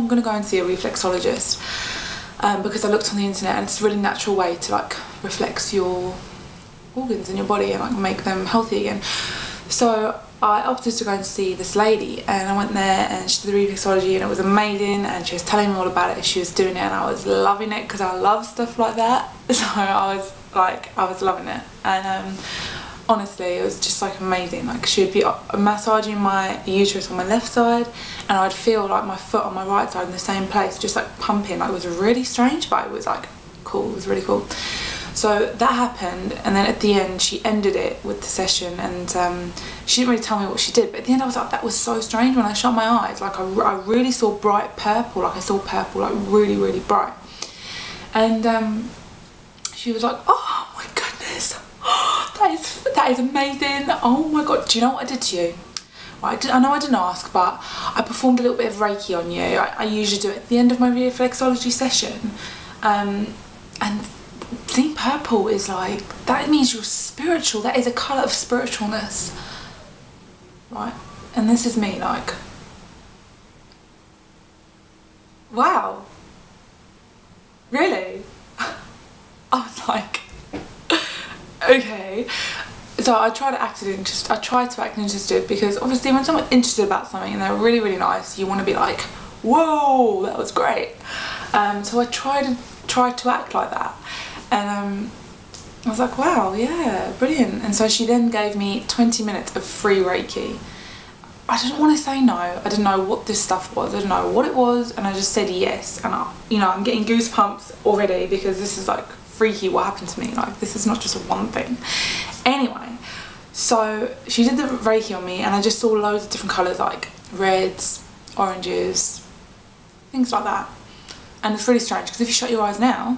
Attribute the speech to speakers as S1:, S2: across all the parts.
S1: I'm going to go and see a reflexologist, because I looked on the internet and it's a really natural way to like reflex your organs in your body and like make them healthy again. So I opted to go and see this lady, and I went there and she did the reflexology and it was amazing, and she was telling me all about it as she was doing it, and I was loving it because I love stuff like that. So I was loving it, and honestly it was just like amazing. Like she would be massaging my uterus on my left side, and I'd feel like my foot on my right side in the same place, just like pumping. Like it was really strange, but it was like cool. It was really cool. So that happened, and then at the end she ended it with the session, and she didn't really tell me what she did, but at the end I was like, that was so strange. When I shut my eyes, like I really saw bright purple, like I saw purple like really bright, and she was like, oh my goodness, that is amazing, oh my god, do you know what I did to you? I know I didn't ask, but I performed a little bit of Reiki on you. I usually do it at the end of my reflexology session, and seeing purple is like, that means you're spiritual. That is a colour of spiritualness, right? And this is me like, wow, really? I was like, okay. So I tried to act interested, because obviously when someone's interested about something and they're really nice, you want to be like, whoa, that was great. So I tried to act like that. And I was like, wow, yeah, brilliant. And so she then gave me 20 minutes of free Reiki. I didn't want to say no. I didn't know what this stuff was. I didn't know what it was, and I just said yes. And I'm getting goosebumps already, because this is like freaky what happened to me. Like, this is not just one thing. Anyway, so she did the Reiki on me, and I just saw loads of different colours, like reds, oranges, things like that. And it's really strange, because if you shut your eyes now,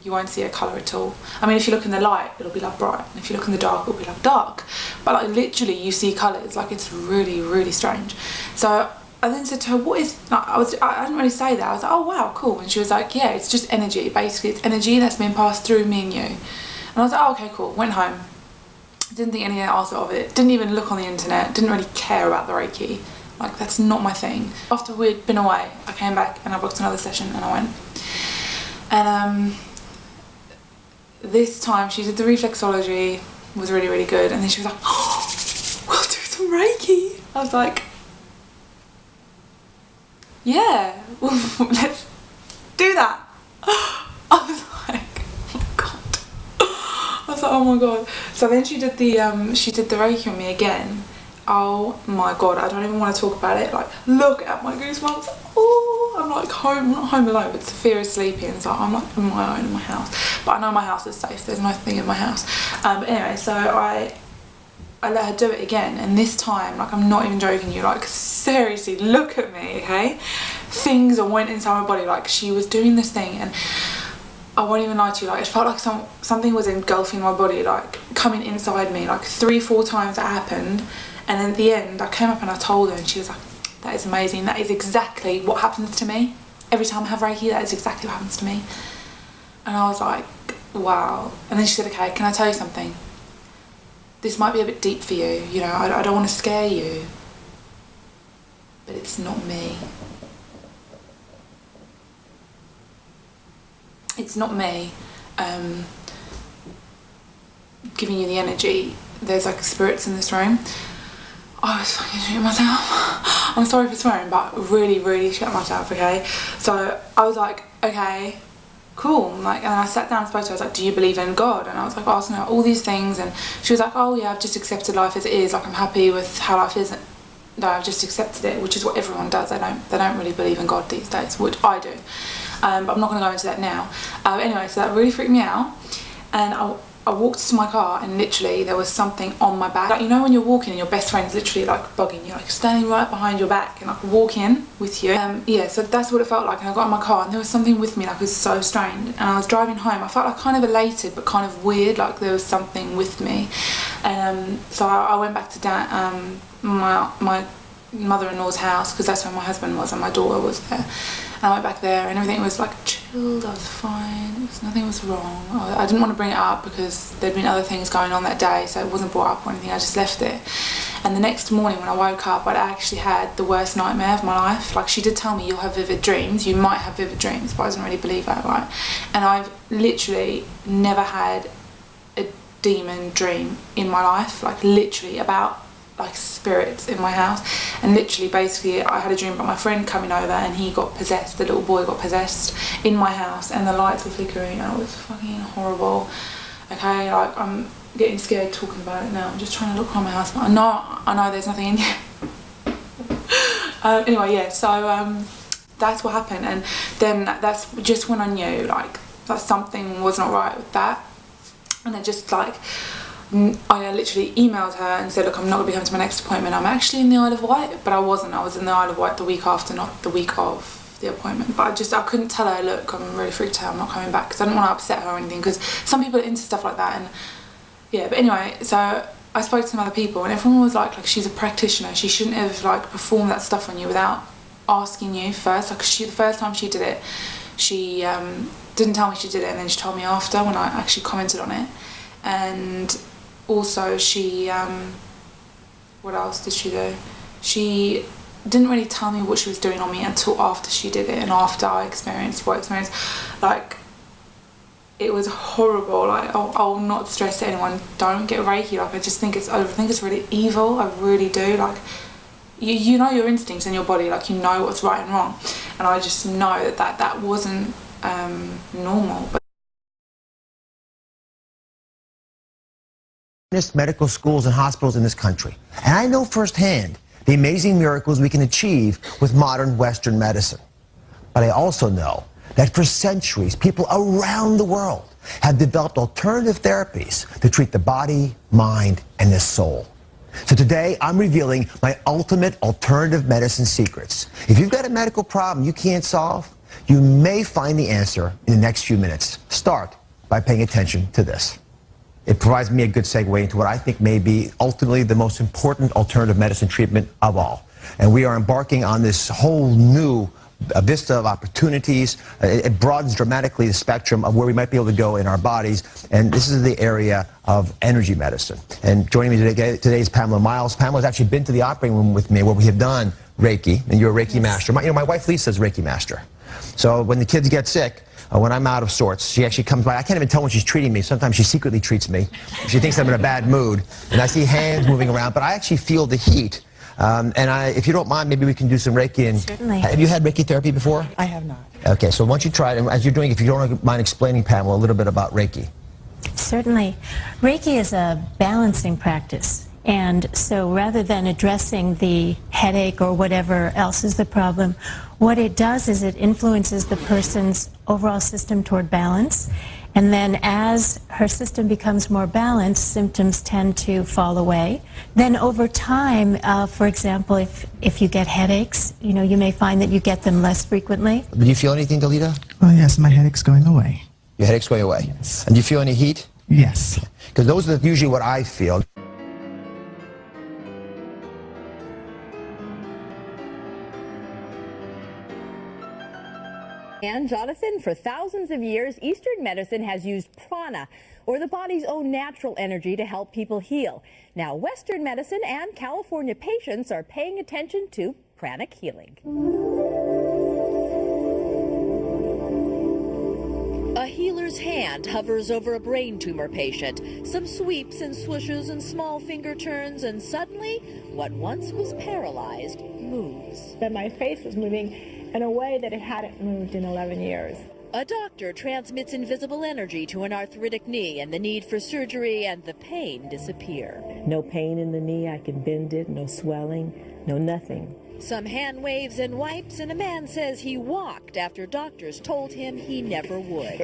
S1: you won't see a colour at all. I mean, if you look in the light, it'll be like bright, and if you look in the dark, it'll be like dark. But like literally you see colours, like it's really strange. So I then said to her, what is, I didn't really say that. I was like, oh wow, cool. And she was like, yeah, it's just energy. Basically it's energy that's been passed through me and you. And I was like, oh, okay, cool. Went home. Didn't think anything else of it. Didn't even look on the internet. Didn't really care about the Reiki. Like, that's not my thing. After we'd been away, I came back and I booked another session and I went. And this time she did the reflexology, was really good, and then she was like, oh, we'll do some Reiki. I was like, yeah, let's do that. I was like, oh my god. I was like, oh my god. So then she did the Reiki on me again. Oh my god, I don't even want to talk about it. Like, look at my goosebumps. Oh, I'm like home. I'm not home alone, but Sophia is sleeping, so I'm like on my own in my house. But I know my house is safe. There's nothing in my house. But anyway, so I let her do it again, and this time, like, I'm not even joking you, like, seriously, look at me, okay? Things went inside my body. Like, she was doing this thing, and I won't even lie to you, like, it felt like something was engulfing my body, like coming inside me, like 3-4 times that happened. And then at the end, I came up and I told her, and she was like, that is amazing. That is exactly what happens to me. Every time I have Reiki, that is exactly what happens to me. And I was like, wow. And then she said, okay, can I tell you something? This might be a bit deep for you, you know, I don't want to scare you, but it's not me. It's not me giving you the energy. There's like spirits in this room. I was fucking shitting myself. I'm sorry for swearing, but really shit myself, okay? So I was like, okay, cool. Like, and I sat down and spoke to her. I was like, do you believe in God? And I was like asking her all these things, and she was like, oh yeah, I've just accepted life as it is. Like, I'm happy with how life is. No, I've just accepted it, which is what everyone does. They don't really believe in God these days, which I do. But I'm not going to go into that now. Anyway, so that really freaked me out, and I walked to my car, and literally there was something on my back. Like, you know when you're walking and your best friend's literally like bugging you, like standing right behind your back and like walking with you. Yeah, so that's what it felt like. And I got in my car and there was something with me, like it was so strange. And I was driving home, I felt like kind of elated but kind of weird, like there was something with me. And so I went back to my mother-in-law's house, because that's where my husband was and my daughter was there. And I went back there and everything was like chilled, I was fine, nothing was wrong. I didn't want to bring it up because there'd been other things going on that day, so it wasn't brought up or anything, I just left it. And the next morning when I woke up, I'd actually had the worst nightmare of my life. Like, she did tell me, you'll have vivid dreams, you might have vivid dreams, but I didn't really believe that, right? And I've literally never had a demon dream in my life, like literally about like spirits in my house. And literally basically I had a dream about my friend coming over and he got possessed, the little boy got possessed in my house, and the lights were flickering and it was fucking horrible. Okay, like I'm getting scared talking about it now. I'm just trying to look around my house, but I know there's nothing in here. Anyway, yeah, so that's what happened. And then that's just when I knew like that something was not right with that. And I just like, I literally emailed her and said, look, I'm not going to be coming to my next appointment. I'm actually in the Isle of Wight. But I wasn't. I was in the Isle of Wight the week after, not the week of the appointment. But I couldn't tell her, look, I'm really freaked out, I'm not coming back, because I didn't want to upset her or anything, because some people are into stuff like that. And yeah, but anyway, so I spoke to some other people and everyone was like she's a practitioner, she shouldn't have like performed that stuff on you without asking you first. Like, the first time she did it, she didn't tell me she did it, and then she told me after when I actually commented on it. And also she what else did she do? She didn't really tell me what she was doing on me until after she did it and after I experienced what I experienced. Like, it was horrible. Like, I'll not stress to anyone, don't get Reiki. Like, I think it's really evil. I really do. Like, you know your instincts in your body, like you know what's right and wrong, and I just know that wasn't normal. But
S2: medical schools and hospitals in this country, and I know firsthand the amazing miracles we can achieve with modern Western medicine. But I also know that for centuries, people around the world have developed alternative therapies to treat the body, mind, and the soul. So today, I'm revealing my ultimate alternative medicine secrets. If you've got a medical problem you can't solve, you may find the answer in the next few minutes. Start by paying attention to this. It provides me a good segue into what I think may be ultimately the most important alternative medicine treatment of all. And we are embarking on this whole new vista of opportunities. It broadens dramatically the spectrum of where we might be able to go in our bodies. And this is the area of energy medicine. And joining me today is Pamela Miles. Pamela's actually been to the operating room with me where we have done Reiki, and you're a Reiki master. My wife Lisa is Reiki master. So when the kids get sick, when I'm out of sorts, she actually comes by. I can't even tell when she's treating me. Sometimes she secretly treats me. She thinks I'm in a bad mood. And I see hands moving around, but I actually feel the heat. If you don't mind, maybe we can do some Reiki. And
S3: certainly.
S2: Have you had Reiki therapy before?
S3: I have not.
S2: Okay, so once you try it, and as you're doing, if you don't mind explaining, Pamela, a little bit about Reiki.
S3: Certainly. Reiki is a balancing practice. And so rather than addressing the headache or whatever else is the problem, what it does is it influences the person's overall system toward balance. And then as her system becomes more balanced, symptoms tend to fall away. Then over time, for example, if you get headaches, you may find that you get them less frequently.
S2: Do you feel anything, Dalita?
S4: Oh, yes, my headache's going away.
S2: Your headache's going away?
S4: Yes.
S2: And do you feel any heat?
S4: Yes.
S2: Because those are usually what I feel.
S5: And Jonathan, for thousands of years, Eastern medicine has used prana, or the body's own natural energy, to help people heal. Now, Western medicine and California patients are paying attention to pranic healing. A healer's hand hovers over a brain tumor patient. Some sweeps and swooshes and small finger turns, and suddenly, what once was paralyzed moves.
S6: But my face was moving in a way that it hadn't moved in 11 years.
S5: A doctor transmits invisible energy to an arthritic knee, and the need for surgery and the pain disappear.
S6: No pain in the knee, I can bend it, no swelling, no nothing.
S5: Some hand waves and wipes, and a man says he walked after doctors told him he never would.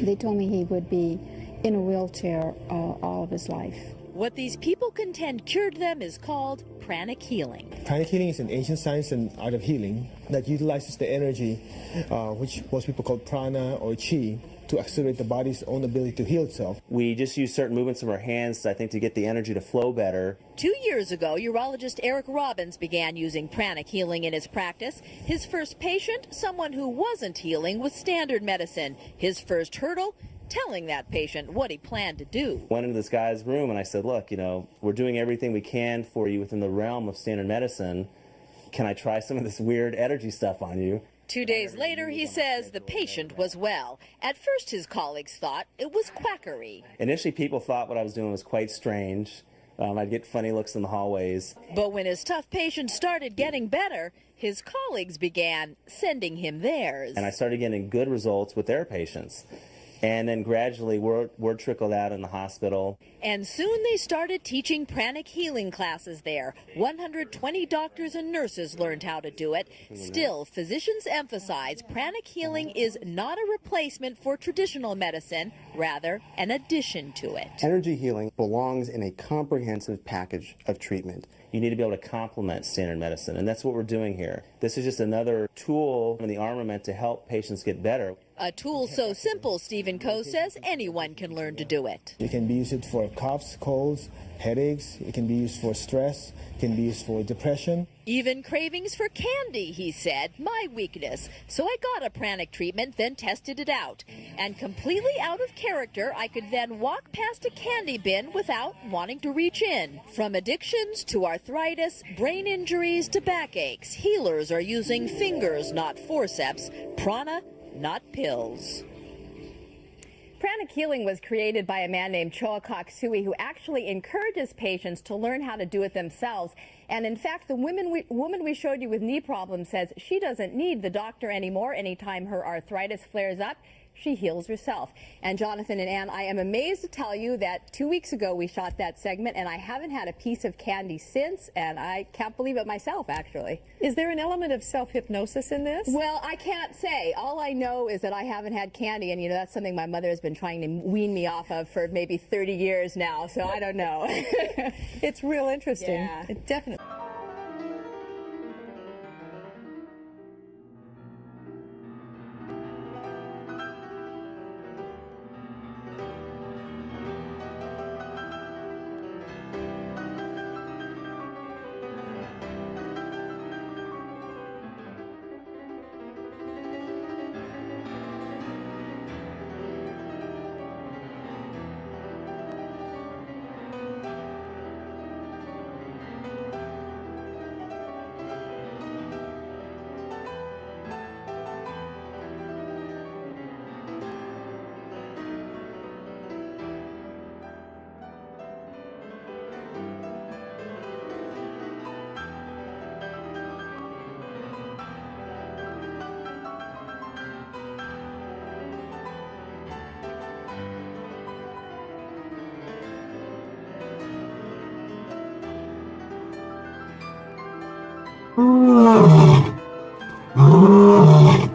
S7: They told me he would be in a wheelchair all of his life.
S5: What these people contend cured them is called pranic healing.
S8: Pranic healing is an ancient science and art of healing that utilizes the energy, which most people call prana or chi, to accelerate the body's own ability to heal itself.
S9: We just use certain movements of our hands, I think, to get the energy to flow better.
S5: 2 years ago, urologist Eric Robbins began using pranic healing in his practice. His first patient, someone who wasn't healing with standard medicine. His first hurdle, telling that patient what he planned to do.
S9: Went into this guy's room and I said, look, you know, we're doing everything we can for you within the realm of standard medicine. Can I try some of this weird energy stuff on you?
S5: 2 days later, he says the patient was well. At first, his colleagues thought it was quackery.
S9: Initially, people thought what I was doing was quite strange. I'd get funny looks in the hallways.
S5: But when his tough patient started getting better, his colleagues began sending him theirs.
S9: And I started getting good results with their patients. And then gradually word trickled out in the hospital.
S5: And soon they started teaching pranic healing classes there. 120 doctors and nurses learned how to do it. Still, physicians emphasize pranic healing is not a replacement for traditional medicine, rather an addition to it.
S10: Energy healing belongs in a comprehensive package of treatment.
S9: You need to be able to complement standard medicine, and that's what we're doing here. This is just another tool in the armament to help patients get better.
S5: A tool so simple, Stephen Coe says, anyone can learn to do it.
S8: You can be used for coughs, colds, headaches. It can be used for stress. It can be used for depression.
S5: Even cravings for candy, he said, my weakness. So I got a pranic treatment, then tested it out. And completely out of character, I could then walk past a candy bin without wanting to reach in. From addictions to arthritis, brain injuries to backaches, healers are using fingers, not forceps, prana, not pills. Pranic healing was created by a man named Choakak Sui, who actually encourages patients to learn how to do it themselves. And in fact, the woman we showed you with knee problems says she doesn't need the doctor anymore. Anytime her arthritis flares up, she heals herself. And Jonathan and Ann, I am amazed to tell you that 2 weeks ago we shot that segment, and I haven't had a piece of candy since, and I can't believe it myself, actually.
S11: Is there an element of self-hypnosis in this?
S5: Well, I can't say. All I know is that I haven't had candy, and, you know, that's something my mother has been trying to wean me off of for maybe 30 years now, so I don't know.
S11: It's real interesting.
S5: Yeah.
S11: It definitely.
S12: Oh.